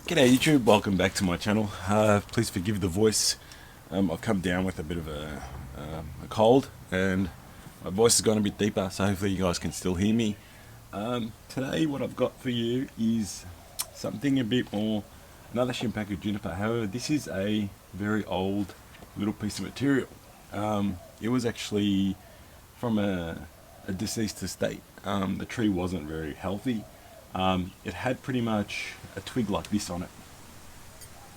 G'day YouTube, welcome back to my channel. Please forgive the voice. I've come down with a bit of a cold and my voice has gone a bit deeper, so hopefully you guys can still hear me. Today what I've got for you is something a bit more, another Shimpaku juniper. However, this is a very old little piece of material. It was actually from a deceased estate. The tree wasn't very healthy. It had pretty much a twig like this on it.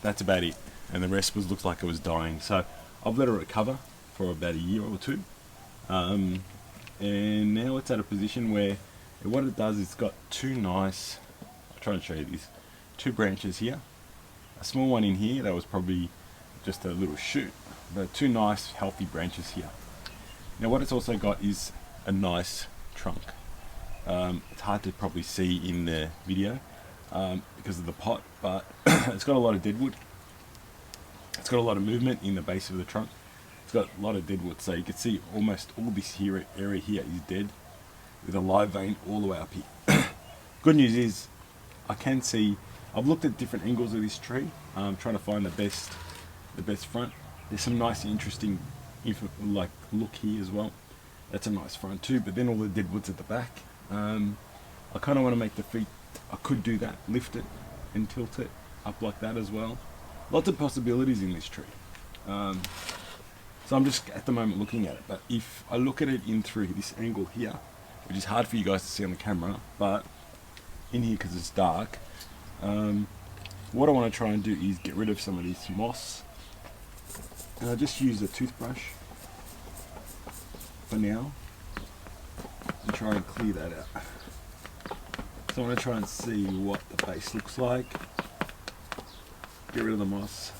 That's about it, and the rest looked like it was dying. So I've let it recover for about a year or two, and now it's at a position where what it does is it's got two nice, I'll try and show you this, two branches here, a small one in here that was probably just a little shoot, but two nice healthy branches here. Now what it's also got is a nice trunk. It's hard to probably see in the video because of the pot, but it's got a lot of deadwood. It's got a lot of movement in the base of the trunk. It's got a lot of deadwood, so you can see almost all this area here is dead, with a live vein all the way up here. Good news is I can see, I've looked at different angles of this tree, trying to find the best front. There's some nice interesting like look here as well. That's a nice front too, but then all the deadwood's at the back. I kind of want to make the feet, I could do that, lift it and tilt it up like that as well. Lots of possibilities in this tree. So I'm just at the moment looking at it, but if I look at it in through this angle here, which is hard for you guys to see on the camera, but in here because it's dark, what I want to try and do is get rid of some of this moss, and I just use a toothbrush for now and try and clear that out. So I want to try and see what the base looks like. Get rid of the moss.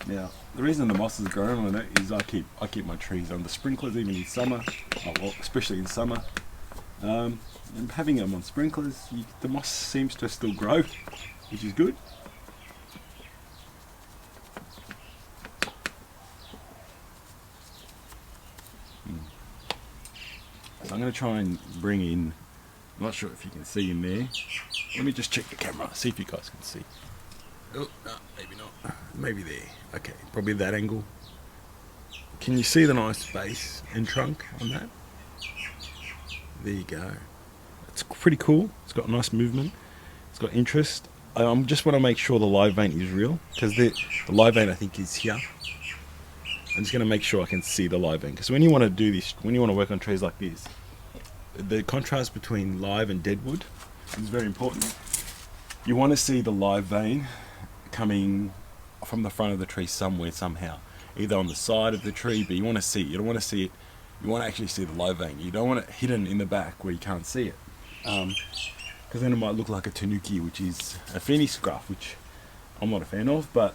Now, the reason the moss is growing on it is I keep my trees under sprinklers even in summer, well, especially in summer. And having them on sprinklers, the moss seems to still grow, which is good. So I'm going to try and bring in, I'm not sure if you can see in there. Let me just check the camera, see if you guys can see. Oh, no, maybe not. Maybe there. Okay, probably that angle. Can you see the nice base and trunk on that? There you go. It's pretty cool. It's got nice movement. It's got interest. I just want to make sure the live vein is real, because the live vein I think is here. I'm just going to make sure I can see the live vein, because when you want to do this, when you want to work on trees like this, the contrast between live and deadwood is very important. You want to see the live vein coming from the front of the tree somewhere, somehow, either on the side of the tree, but you want to see it. You don't want to see it, you want to actually see the live vein. You don't want it hidden in the back where you can't see it, because then it might look like a tanuki, which is a Phoenix scruff, which I'm not a fan of, but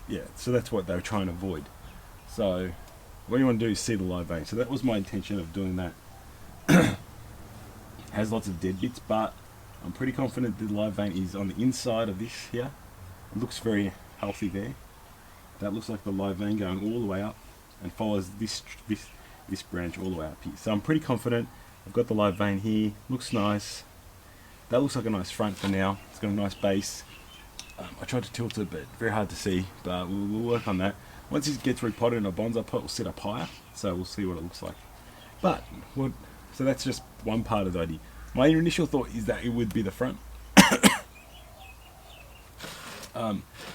yeah, so that's what they were trying to avoid. So what you want to do is see the live vein. So that was my intention of doing that. Has lots of dead bits, but I'm pretty confident the live vein is on the inside of this here. It looks very healthy there. That looks like the live vein going all the way up and follows this branch all the way up here. So I'm pretty confident. I've got the live vein here. Looks nice. That looks like a nice front for now. It's got a nice base. I tried to tilt it, but very hard to see, but we'll work on that. Once it gets repotted in a bonsai pot, we'll sit up higher, so we'll see what it looks like. But, so that's just one part of the idea. My initial thought is that it would be the front.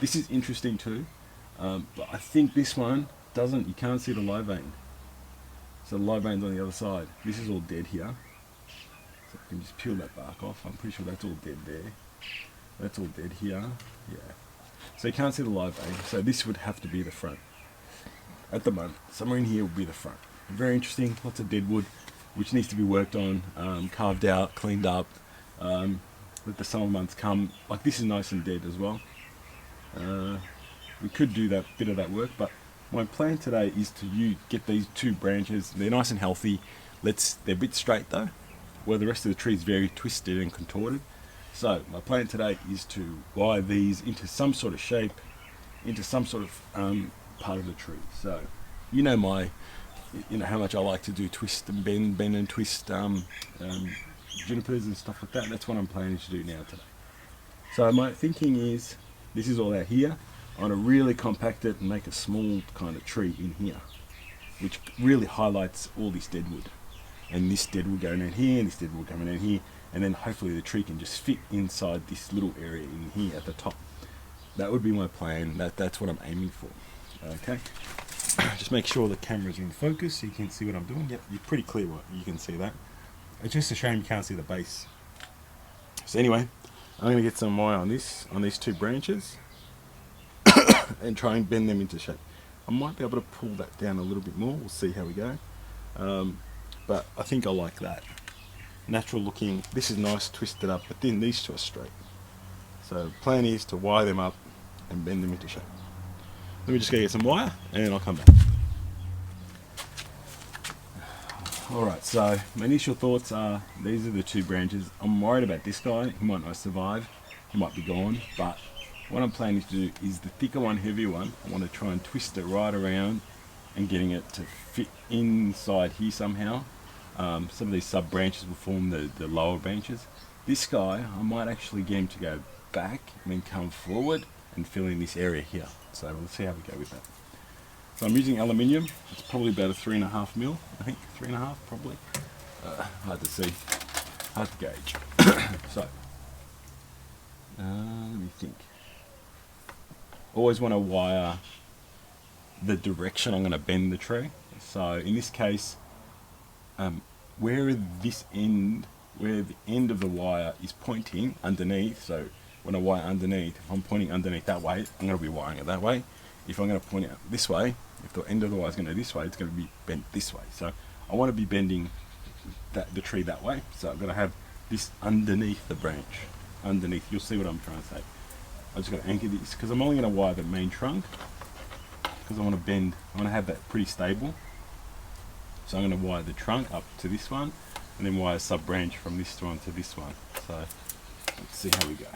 This is interesting too, but I think this one doesn't, you can't see the live vein. So the live vein's on the other side. This is all dead here. So I can just peel that bark off. I'm pretty sure that's all dead there. That's all dead here, yeah. So you can't see the live vein, so this would have to be the front. At the moment, somewhere in here will be the front. Very interesting, lots of deadwood, which needs to be worked on, carved out, cleaned up, let the summer months come. Like this is nice and dead as well. We could do that bit of that work, but my plan today is to get these two branches, they're nice and healthy. They're a bit straight though, where the rest of the tree is very twisted and contorted. So my plan today is to wire these into some sort of shape, into some sort of part of the tree. So you know my you know how much I like to do twist and bend and twist junipers and stuff like that. That's what I'm planning to do now today. So my thinking is, this is all out here. I want to really compact it and make a small kind of tree in here, which really highlights all this deadwood. And this deadwood going in here, and this deadwood coming in here, and then hopefully the tree can just fit inside this little area in here at the top. That would be my plan. That's what I'm aiming for. Okay. Just make sure the camera's in focus so you can see what I'm doing. Yep, you're pretty clear what you can see that. It's just a shame you can't see the base. So anyway, I'm going to get some wire on these two branches and try and bend them into shape. I might be able to pull that down a little bit more. We'll see how we go. But I think I like that. Natural looking. This is nice, twisted up, but then these two are straight. So the plan is to wire them up and bend them into shape. Let me just go get some wire and I'll come back. Alright, so my initial thoughts are, these are the two branches. I'm worried about this guy. He might not survive. He might be gone. But what I'm planning to do is the thicker one, heavier one, I want to try and twist it right around and getting it to fit inside here somehow. Some of these sub branches will form the lower branches. This guy, I might actually get him to go back and then come forward and fill in this area here. So we'll see how we go with that. So I'm using aluminium. It's probably about a 3.5 mil, I think, 3.5 probably. Hard to see, hard to gauge. So let me think. Always want to wire the direction I'm going to bend the tree. So in this case, where the end of the wire is pointing underneath, so when I wire underneath, if I'm pointing underneath that way, I'm going to be wiring it that way. If I'm going to point it this way, if the end of the wire is going to go this way, it's going to be bent this way. So I want to be bending the tree that way. So I'm going to have this underneath the branch. Underneath, you'll see what I'm trying to say. I'm just going to anchor this, because I'm only going to wire the main trunk, because I want to bend, I want to have that pretty stable. So I'm going to wire the trunk up to this one, and then wire a sub branch from this one to this one. So let's see how we go.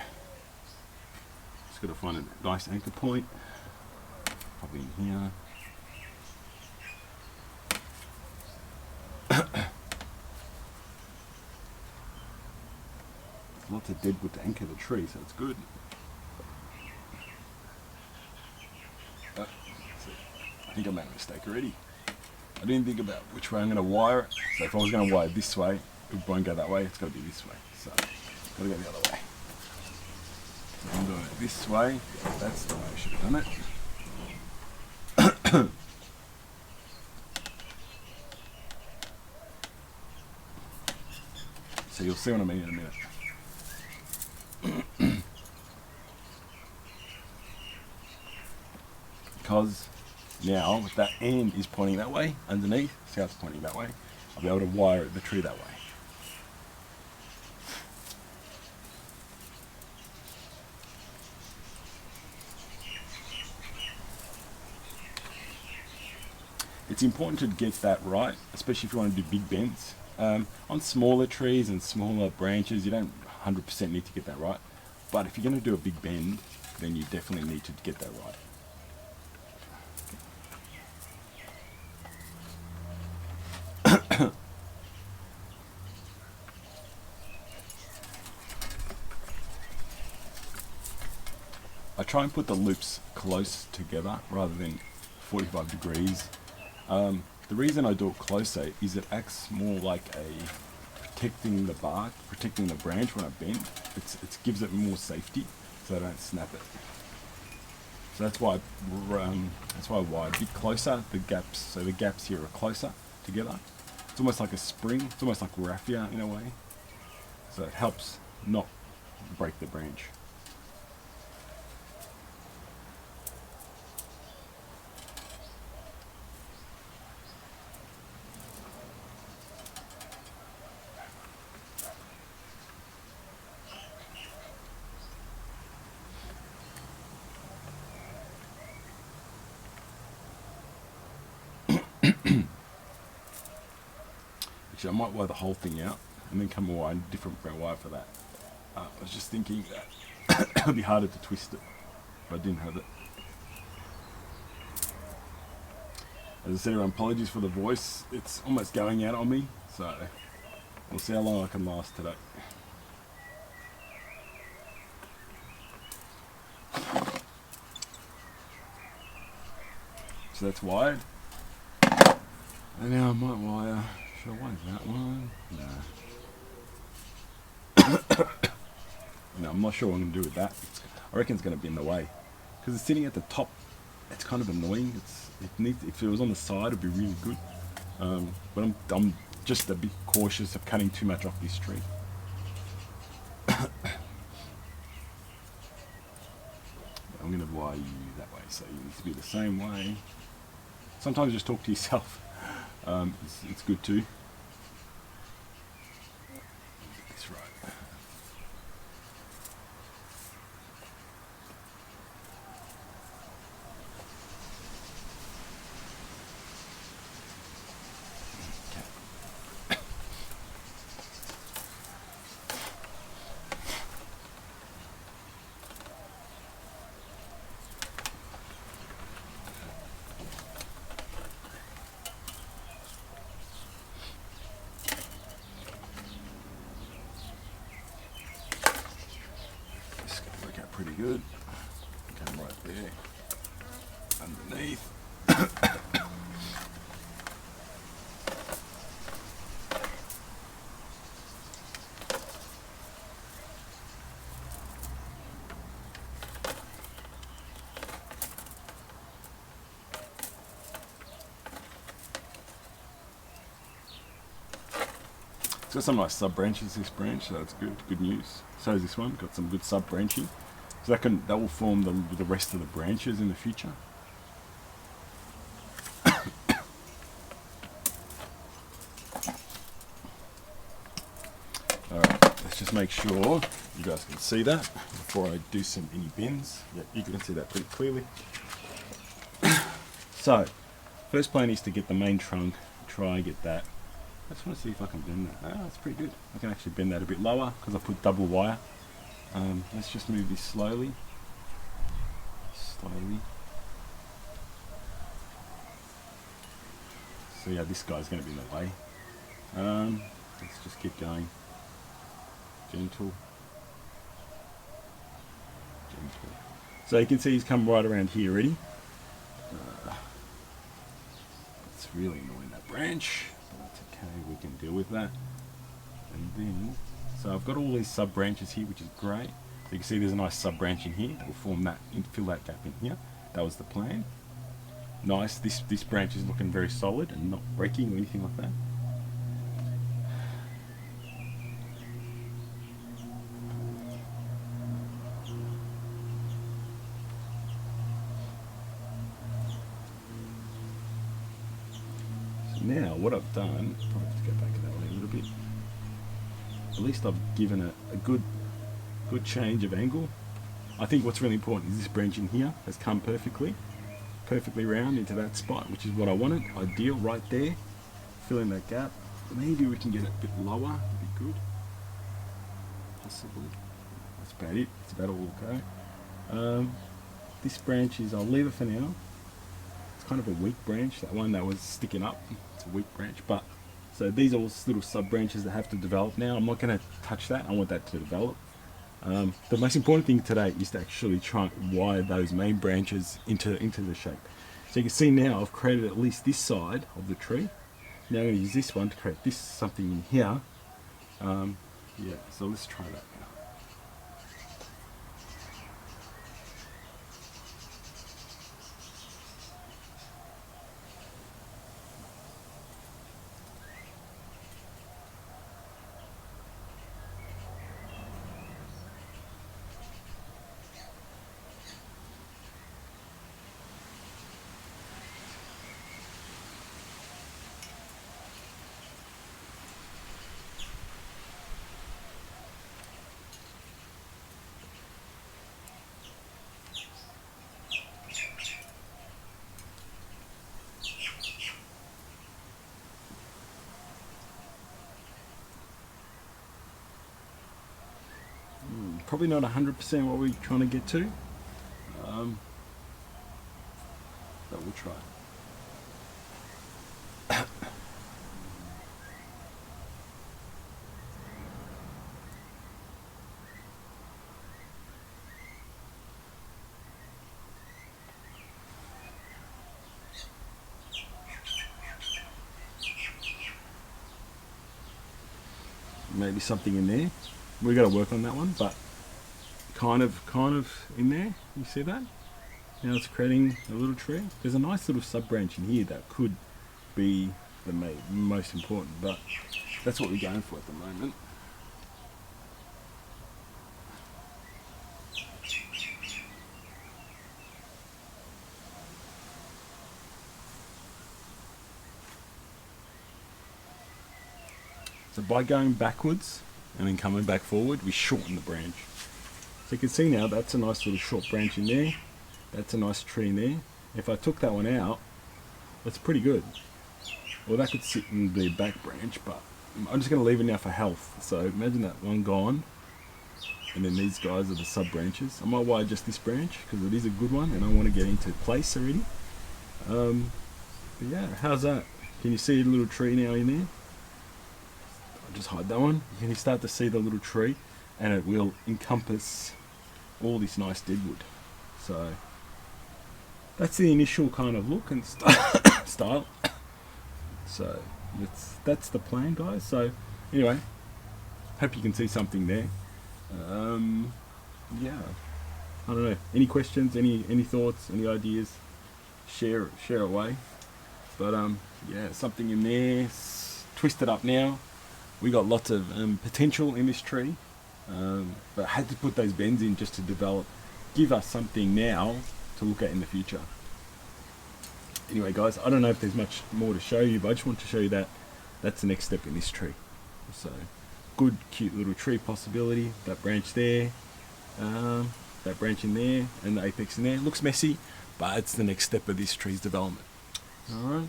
Just got to find a nice anchor point, probably in here. Lots of deadwood to anchor the tree, so it's good. I think I made a mistake already. I didn't think about which way I'm going to wire it. So if I was going to wire it this way, it won't go that way, it's got to be this way. So I've got to go the other way. So I'm doing it this way. That's the way I should have done it. So you'll see what I mean in a minute. Because now if that end is pointing that way underneath, see how it's pointing that way, I'll be able to wire the tree that way. It's important to get that right, especially if you want to do big bends. On smaller trees and smaller branches, you don't 100% need to get that right. But if you're going to do a big bend, then you definitely need to get that right. I try and put the loops close together rather than 45 degrees. The reason I do it closer is it acts more like a protecting the bark, protecting the branch when I bend. It gives it more safety so I don't snap it. So that's why I wire a bit closer, the gaps, so the gaps here are closer together. It's almost like a spring, it's almost like raffia in a way. So it helps not break the branch. Actually, I might wire the whole thing out and then come and wire a different wire for that. I was just thinking that it would be harder to twist it if I didn't have it. As I said, apologies for the voice. It's almost going out on me, so we'll see how long I can last today. So that's wired. And now I might wire. Should I wire that one? No. No, I'm not sure what I'm going to do with that. I reckon it's going to be in the way. Because it's sitting at the top. It's kind of annoying. If it was on the side, it'd be really good. But I'm just a bit cautious of cutting too much off this tree. I'm going to wire you that way, so you need to be the same way. Sometimes just talk to yourself. It's good too. Get this right. Pretty good. Come right there, underneath. It's got some nice sub branches, this branch, so that's good. Good news. So is this one, got some good sub branching. So that will form the rest of the branches in the future. Alright, let's just make sure you guys can see that before I do any bins. Yeah, you can see that pretty clearly. So, first plan is to get the main trunk, try and get that. I just want to see if I can bend that. Ah, that's pretty good. I can actually bend that a bit lower because I put double wire. Let's just move this slowly. So yeah, this guy's going to be in the way. Let's just keep going. Gentle. So you can see he's come right around here already. It's really annoying, that branch, but that's okay, we can deal with that. And then, so I've got all these sub branches here, which is great. So you can see there's a nice sub branch in here that will form that, fill that gap in here. That was the plan. Nice, this branch is looking very solid and not breaking or anything like that. So now what I've done, probably have to go back that way a little bit. At least I've given it a good change of angle. I think what's really important is this branch in here has come perfectly round into that spot, which is what I wanted. Ideal right there, fill in that gap. Maybe we can get it a bit lower, would be good. Possibly. That's about it. That's about all okay. This branch is, I'll leave it for now. It's kind of a weak branch, that one that was sticking up. It's a weak branch, but so these are all little sub branches that have to develop now. I'm not going to touch that. I want that to develop. The most important thing today is to actually try and wire those main branches into the shape. So you can see now I've created at least this side of the tree. Now I'm going to use this one to create this something in here. Yeah, so let's try that now. Probably not 100% what we're trying to get to, but we'll try. maybe something in there. We got to work on that one, but kind of in there. You see that? Now it's creating a little tree. There's a nice little sub branch in here that could be the most important, but that's what we're going for at the moment. So by going backwards and then coming back forward, we shorten the branch. So you can see now that's a nice little short branch in there. That's a nice tree in there. If I took that one out, that's pretty good. Well, that could sit in the back branch, but I'm just going to leave it now for health. So imagine that one gone, and then these guys are the sub branches. I might wire just this branch because it is a good one, and I want to get into place already. But yeah, how's that? Can you see a little tree now in there? I'll just hide that one. You can start to see the little tree, and it will encompass all this nice deadwood. So that's the initial kind of look and style. So that's the plan, guys. So anyway, hope you can see something there. Yeah, I don't know. Any questions? Any thoughts? Any ideas? Share away. But yeah, something in there. Twist it up now. We got lots of potential in this tree, but I had to put those bends in just to give us something now to look at in the future. Anyway, guys, I don't know if there's much more to show you, but I just want to show you that that's the next step in this tree. So good, cute little tree possibility. That branch there, that branch in there, and the apex in there. Looks messy, but it's the next step of this tree's development. Alright,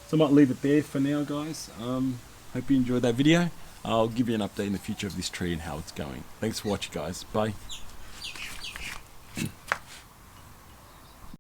so I might leave it there for now, guys. Hope you enjoyed that video. I'll give you an update in the future of this tree and how it's going. Thanks for watching, guys. Bye.